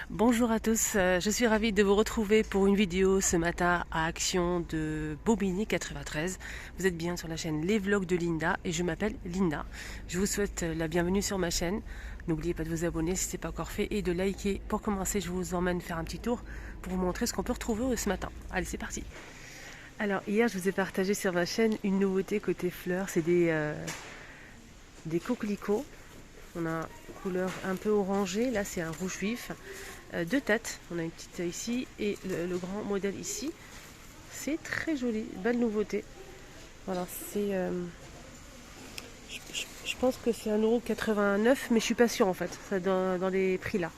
Bonjour à tous, je suis ravie de vous retrouver pour une vidéo ce matin à Action de Bobigny 93. Vous êtes bien sur la chaîne Les Vlogs de Linda et je m'appelle Linda. Je vous souhaite la bienvenue sur ma chaîne. N'oubliez pas de vous abonner si ce n'est pas encore fait et de liker. Pour commencer, je vous emmène faire un petit tour pour vous montrer ce qu'on peut retrouver ce matin. Allez, c'est parti. Alors hier, je vous ai partagé sur ma chaîne une nouveauté côté fleurs, c'est des coquelicots. On a une couleur un peu orangée, là c'est un rouge vif. Deux têtes, on a une petite ici et le grand modèle ici. C'est très joli, belle nouveauté. Voilà, c'est je pense que c'est 1,89 €, mais je suis pas sûre en fait, ça dans les prix là.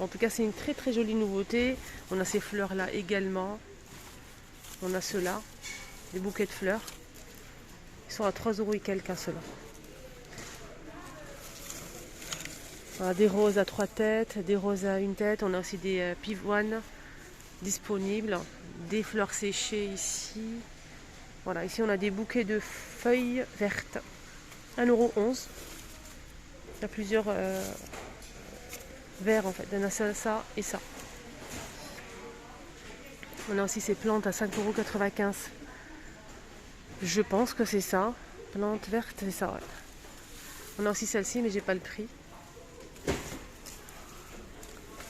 En tout cas, c'est une très très jolie nouveauté. On a ces fleurs là également. On a ceux-là, des bouquets de fleurs. Ils sont à 3 € et quelques ceux-là. Voilà, des roses à 3 têtes, des roses à une tête. On a aussi des pivoines disponibles, des fleurs séchées ici. Voilà, ici on a des bouquets de feuilles vertes. 1,11 €. Il y a plusieurs verres en fait. On a ça et ça. On a aussi ces plantes à 5,95 €. Je pense que c'est ça. Plantes vertes, c'est ça, ouais. On a aussi celle-ci, mais j'ai pas le prix.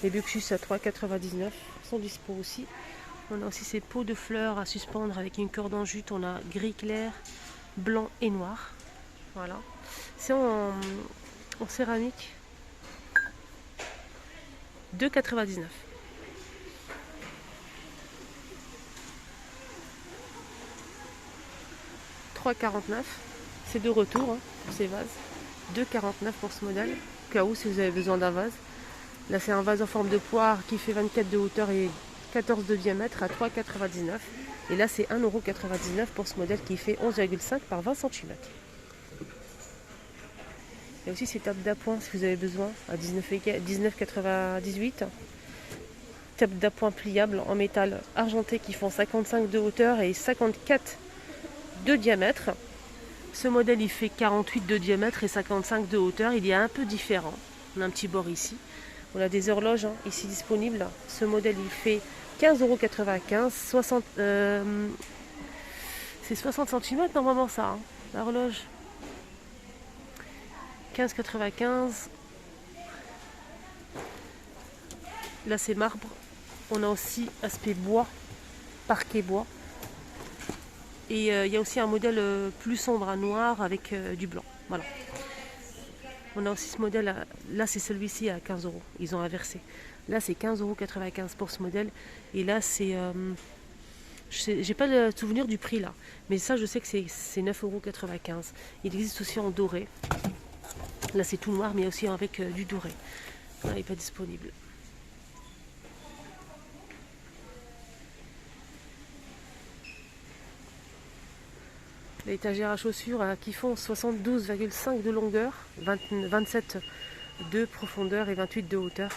Les buxus à 3,99 € sont dispo aussi. On a aussi ces pots de fleurs à suspendre avec une corde en jute. On a gris clair, blanc et noir. Voilà. C'est en céramique. 2,99 €. €. C'est de retour hein, pour ces vases. 2,49 € pour ce modèle. Au cas où si vous avez besoin d'un vase. Là c'est un vase en forme de poire qui fait 24 de hauteur et 14 de diamètre à 3,99 €. Et là c'est 1,99 € pour ce modèle qui fait 11,5 par 20 cm. Il y a aussi ces tables d'appoint si vous avez besoin à 19,98 €. Tables d'appoint pliables en métal argenté qui font 55 de hauteur et 54 de diamètre. Ce modèle il fait 48 de diamètre et 55 de hauteur. Il est un peu différent. On a un petit bord ici. On a des horloges ici disponibles. Ce modèle il fait 15,95 €. C'est 60 cm normalement ça, l'horloge. 15,95 €. Là c'est marbre. On a aussi aspect bois, parquet bois. Et il y a aussi un modèle plus sombre à noir avec du blanc. Voilà. On a aussi ce modèle, là c'est celui-ci à 15 €. Ils ont inversé. Là c'est 15,95 € pour ce modèle. Et là c'est... j'ai pas le souvenir du prix là. Mais ça je sais que c'est 9,95 €. Il existe aussi en doré. Là c'est tout noir mais aussi avec du doré. Là, il n'est pas disponible. L'étagère à chaussures qui font 72,5 de longueur, 27 de profondeur et 28 de hauteur.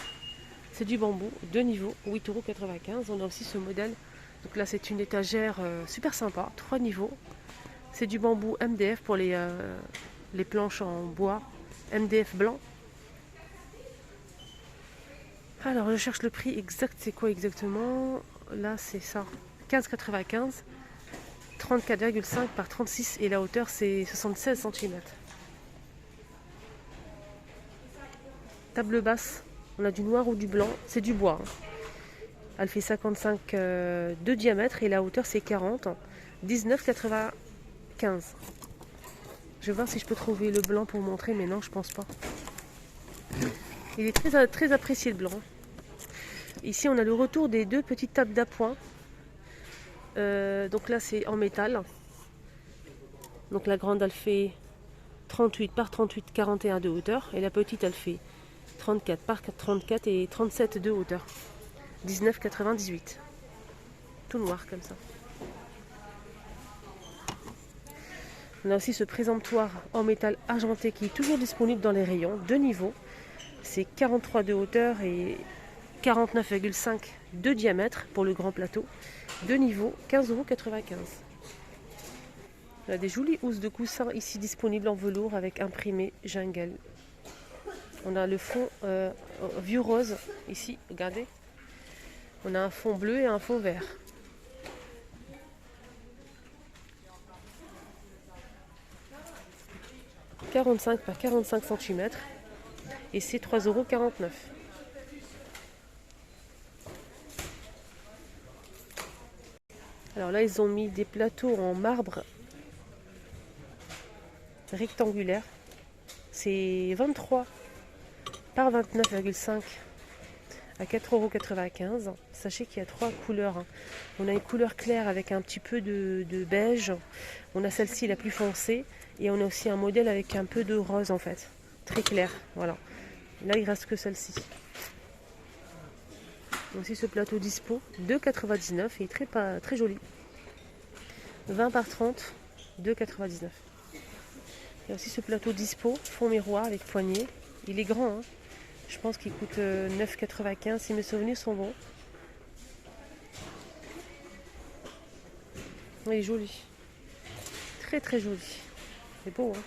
C'est du bambou, 2 niveaux, 8,95 €. On a aussi ce modèle. Donc là c'est une étagère super sympa, 3 niveaux. C'est du bambou MDF pour les planches en bois, MDF blanc. Alors je cherche le prix exact, c'est quoi exactement? Là c'est ça, 15,95 €. 34,5 par 36 et la hauteur c'est 76 cm. Table basse, on a du noir ou du blanc, c'est du bois. Elle fait 55 de diamètre et la hauteur c'est 40. 19,95 €. Je vais voir si je peux trouver le blanc pour montrer, mais non je pense pas. Il est très, très apprécié le blanc. Ici on a le retour des deux petites tables d'appoint. Donc là c'est en métal. Donc la grande elle fait 38 par 38, 41 de hauteur. Et la petite elle fait 34 par 34 et 37 de hauteur. 19,98 €. Tout noir comme ça. On a aussi ce présentoir en métal argenté qui est toujours disponible dans les rayons. 2 niveaux. C'est 43 de hauteur et 49,5 de diamètre pour le grand plateau. 2 niveaux, 15,95 €. On a des jolies housses de coussins ici disponibles en velours avec imprimé jungle. On a le fond vieux rose ici, regardez. On a un fond bleu et un fond vert. « 45 par 45 cm et c'est 3,49 €. Alors là, ils ont mis des plateaux en marbre rectangulaire. C'est 23 par 29,5 à 4,95 €. Sachez qu'il y a 3 couleurs. On a une couleur claire avec un petit peu de beige. On a celle-ci la plus foncée. Et on a aussi un modèle avec un peu de rose en fait. Très clair. Voilà. Là, il reste que celle-ci. Aussi ce plateau dispo, 2,99 € et très joli. 20 par 30, 2,99 €. Il y a aussi ce plateau dispo, fond miroir avec poignée. Il est grand, hein. Je pense qu'il coûte 9,95 € si mes souvenirs sont bons. Il est joli. Très très joli. C'est beau, hein.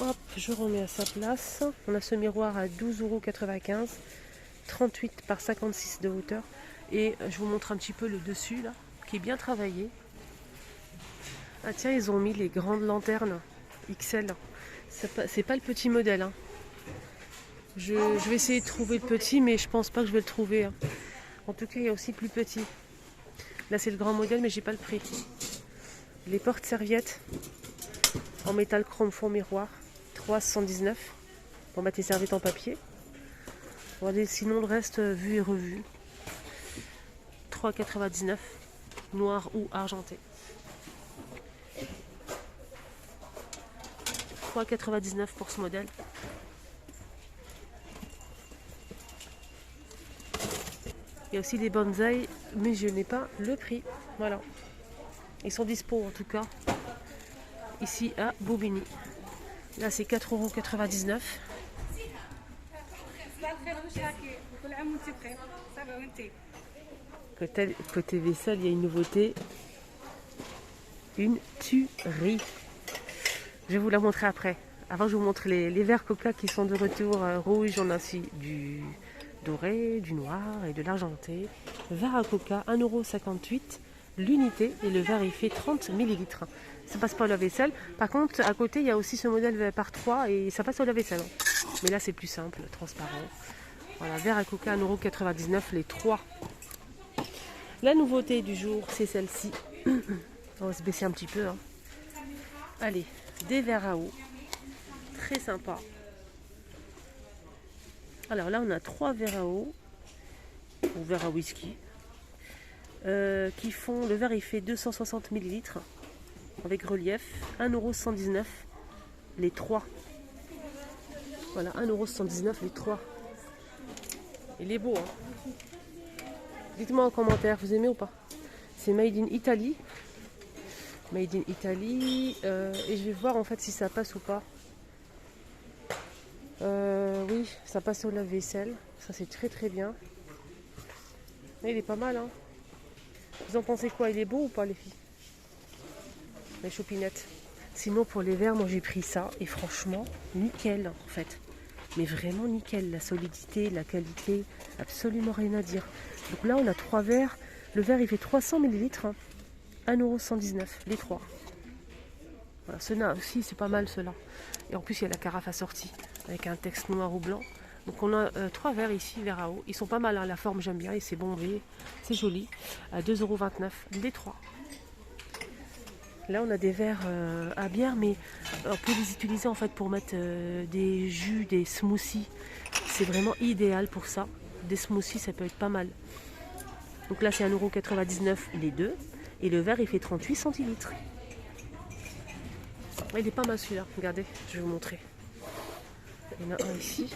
Hop, je remets à sa place. On a ce miroir à 12,95 €, 38 par 56 de hauteur. Et je vous montre un petit peu le dessus là, qui est bien travaillé. Ah tiens, ils ont mis les grandes lanternes XL. C'est pas le petit modèle, hein. Je vais essayer de trouver le petit, mais je pense pas que je vais le trouver, hein. En tout cas, il y a aussi plus petit. Là, c'est le grand modèle, mais j'ai pas le prix. Les portes-serviettes en métal chrome fond miroir, 3,79 € pour mettre les serviettes en papier. Regardez, sinon le reste vu et revu. 3,99 €, noir ou argenté. 3,99 € pour ce modèle. Il y a aussi des bonsaïs, mais je n'ai pas le prix. Voilà. Ils sont dispo en tout cas. Ici à Bobigny. Là c'est 4,99 €. Côté vaisselle, il y a une nouveauté. Une tuerie. Je vais vous la montrer après. Avant, je vous montre les verres Coca qui sont de retour rouge. On a aussi du doré, du noir et de l'argenté. Verre à Coca, 1,58 € l'unité. Et le verre, il fait 30 ml. Ça passe pas au lave-vaisselle. Par contre, à côté, il y a aussi ce modèle par 3 et ça passe au lave-vaisselle. Mais là, c'est plus simple, transparent. Voilà, verre à Coca, 1,99 € les 3. La nouveauté du jour, c'est celle-ci. On va se baisser un petit peu, hein. Allez, des verres à eau. Très sympa. Alors là, on a 3 verres à eau, ou verres à whisky, qui font, le verre il fait 260 ml, avec relief, 1,119 € les 3. Voilà, 1,119 € les 3. Il est beau, hein. Dites-moi en commentaire, vous aimez ou pas? C'est Made in Italy. Made in Italy. Et je vais voir en fait si ça passe ou pas. Oui, ça passe au lave-vaisselle. Ça c'est très très bien. Mais il est pas mal, hein. Vous en pensez quoi? Il est beau ou pas les filles? Les chopinettes. Sinon pour les verres, moi j'ai pris ça. Et franchement, nickel en fait. Mais vraiment nickel. La solidité, la qualité, absolument rien à dire. Donc là on a 3 verres. Le verre il fait 300 ml. 1,119 € les 3. Voilà, ceux-là aussi c'est pas mal ceux-là. Et en plus il y a la carafe assortie avec un texte noir ou blanc. Donc on a 3 verres ici, verres à eau. Ils sont pas mal, hein. La forme j'aime bien et c'est bombé, c'est joli. À 2,29 € les 3. Là on a des verres à bière, mais on peut les utiliser en fait pour mettre des jus, des smoothies. C'est vraiment idéal pour ça. Des smoothies ça peut être pas mal. Donc là c'est 1,99 € les 2. Et le verre il fait 38 centilitres. Il est pas mal celui-là, regardez, je vais vous montrer. Il y en a un ici.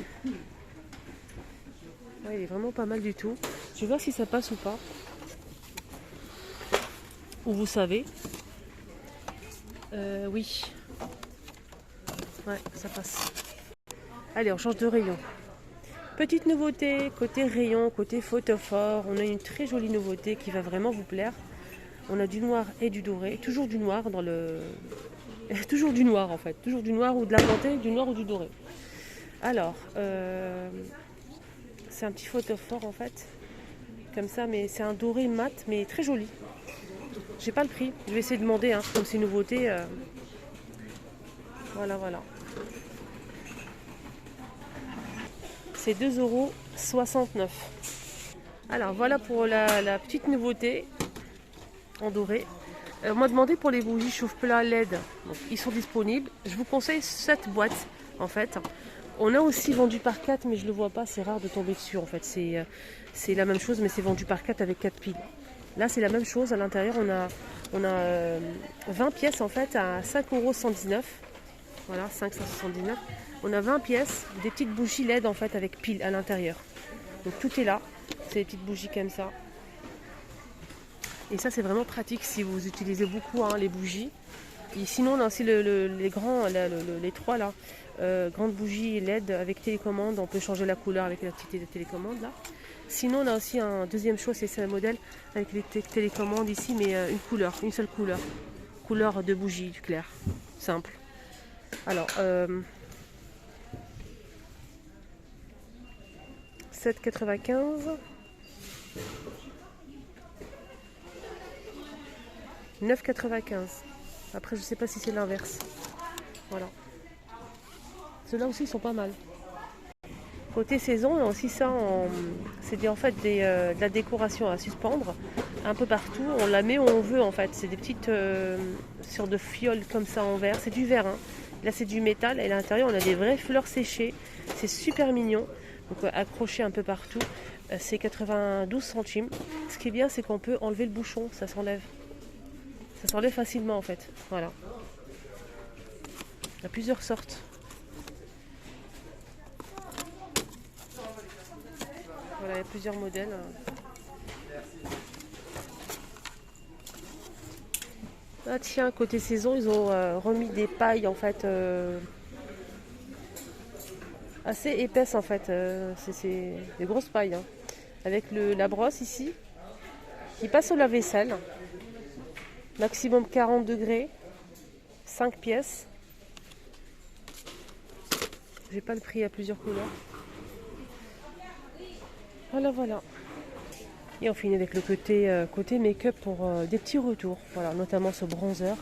Ouais, il est vraiment pas mal du tout. Je vais voir si ça passe ou pas. Ou vous savez. Oui. Ouais, ça passe. Allez, on change de rayon. Petite nouveauté, côté rayon, côté photophore. On a une très jolie nouveauté qui va vraiment vous plaire. On a du noir et du doré. Toujours du noir dans le... Toujours du noir en fait. Toujours du noir ou de l'argenté, du noir ou du doré. Alors, c'est un petit photophore en fait, comme ça, mais c'est un doré mat, mais très joli. J'ai pas le prix, je vais essayer de demander, hein, comme c'est une nouveauté. Voilà, voilà. C'est 2,69 €. Alors voilà pour la petite nouveauté en doré. On m'a demandé pour les bougies chauffe-plat LED. Donc, ils sont disponibles. Je vous conseille cette boîte en fait. On a aussi vendu par 4, mais je ne le vois pas, c'est rare de tomber dessus en fait. C'est la même chose, mais c'est vendu par 4 avec 4 piles. Là c'est la même chose, à l'intérieur on a 20 pièces en fait à 5,119 €. Voilà, 5,179 €. On a 20 pièces, des petites bougies LED en fait avec piles à l'intérieur. Donc tout est là, c'est des petites bougies comme ça. Et ça c'est vraiment pratique si vous utilisez beaucoup les bougies. Et sinon on a aussi les grands, les trois là, grandes bougies LED avec télécommande. On peut changer la couleur avec la petite télécommande là. Sinon on a aussi un deuxième choix, c'est un modèle avec les télécommandes ici, mais une couleur, une seule couleur. Couleur de bougie, du clair, simple. Alors, 7,95 €. 9,95 €. Après, je sais pas si c'est l'inverse. Voilà. Ceux-là aussi, ils sont pas mal. Côté saison, on a aussi ça. C'est en fait de la décoration à suspendre un peu partout. On la met où on veut en fait. C'est des petites sortes de fioles comme ça en verre. C'est du verre. Hein. Là, c'est du métal. Et à l'intérieur, on a des vraies fleurs séchées. C'est super mignon. Donc, accroché un peu partout. C'est 92 centimes. Ce qui est bien, c'est qu'on peut enlever le bouchon. Ça s'enlève. Ça s'enlève facilement en fait. Voilà. Il y a plusieurs sortes. Voilà, il y a plusieurs modèles. Ah tiens, côté saison, ils ont remis des pailles en fait assez épaisses en fait. C'est des grosses pailles. Hein. Avec la brosse ici, qui passe au lave-vaisselle. Maximum 40 degrés. 5 pièces. J'ai pas le prix à plusieurs couleurs. Voilà, voilà. Et on finit avec le côté make-up pour des petits retours. Voilà, notamment ce bronzer.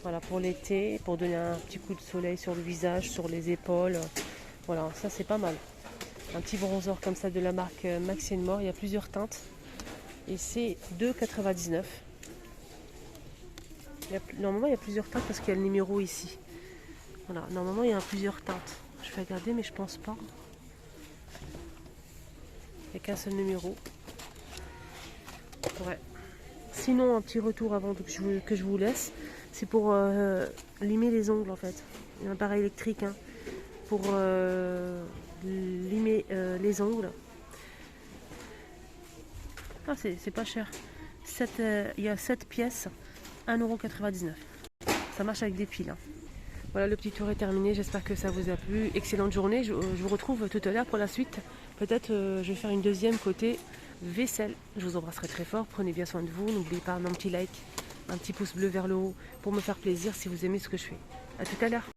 Voilà, pour l'été, pour donner un petit coup de soleil sur le visage, sur les épaules. Voilà, ça c'est pas mal. Un petit bronzer comme ça de la marque Max & More. Il y a plusieurs teintes. Et c'est 2,99 €. Normalement, il y a plusieurs teintes parce qu'il y a le numéro ici. Voilà, normalement, il y a plusieurs teintes. Je vais regarder, mais je pense pas. Il n'y a qu'un seul numéro. Ouais. Sinon, un petit retour avant que je vous laisse. C'est pour limer les ongles en fait. Il y a un appareil électrique pour limer les ongles. Ah, c'est pas cher. Il y a 7 pièces, 1,99 €. Ça marche avec des piles. Hein. Voilà, le petit tour est terminé. J'espère que ça vous a plu. Excellente journée. Je vous retrouve tout à l'heure pour la suite. Peut-être je vais faire une deuxième côté vaisselle. Je vous embrasserai très fort. Prenez bien soin de vous. N'oubliez pas un petit like, un petit pouce bleu vers le haut pour me faire plaisir si vous aimez ce que je fais. A tout à l'heure.